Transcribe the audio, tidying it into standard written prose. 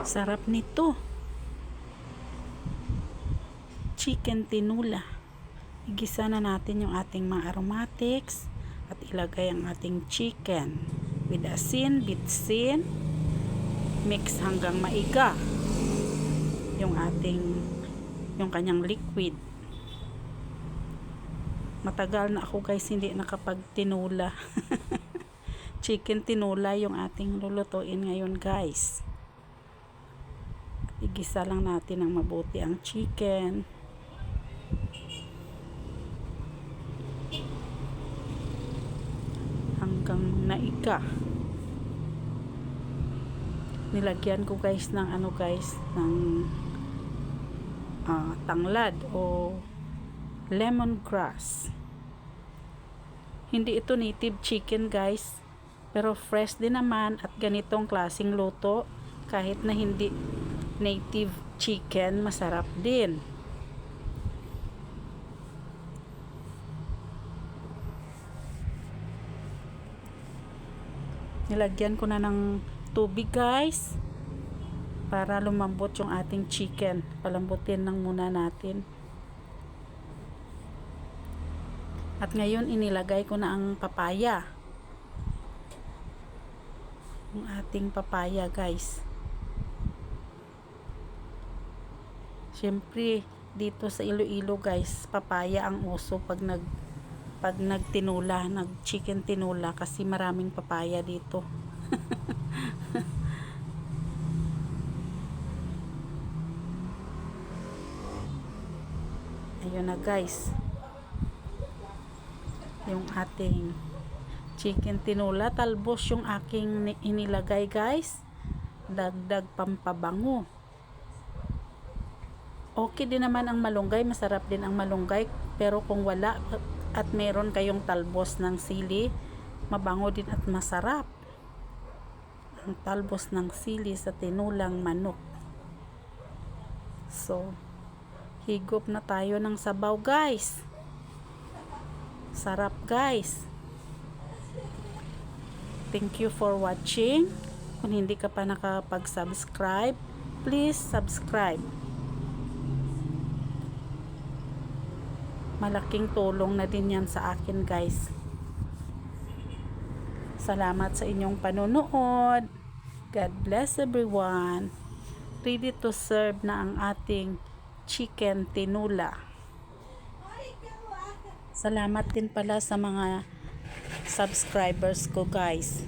Sarap nito. Chicken tinula. Igisa na natin yung ating mga aromatics at ilagay ang ating chicken with asin, bitsin, mix hanggang maiga yung kanyang liquid. Matagal na ako guys hindi nakapagtinula. Chicken tinula yung ating lulutuin ngayon guys. Igisa lang natin ng mabuti ang chicken. Hanggang naiga. Nilagyan ko guys ng ng tanglad o lemongrass. Hindi ito native chicken guys, pero fresh din naman at ganitong klaseng luto kahit na hindi native chicken, masarap din. Nilagyan ko na ng tubig guys para lumambot yung ating chicken. Palambutin lang muna natin. At ngayon inilagay ko na ang papaya. Yung ating papaya guys. Siyempre dito sa Iloilo guys, papaya ang uso pag nagtinula, chicken tinula kasi maraming papaya dito. Ayun na guys. Yung ating chicken tinula, talbos yung aking inilagay guys. Dagdag pampabango. Okay din naman ang malunggay, masarap din ang malunggay, pero kung wala at meron kayong talbos ng sili, mabango din at masarap ang talbos ng sili sa tinulang manok. So higop na tayo ng sabaw guys. Sarap guys. Thank you for watching. Kung hindi ka pa nakapag-subscribe, please subscribe. Malaking tulong na din yan sa akin guys. Salamat sa inyong panonood. God bless everyone. Ready to serve na ang ating chicken tinula. Salamat din pala sa mga subscribers ko guys.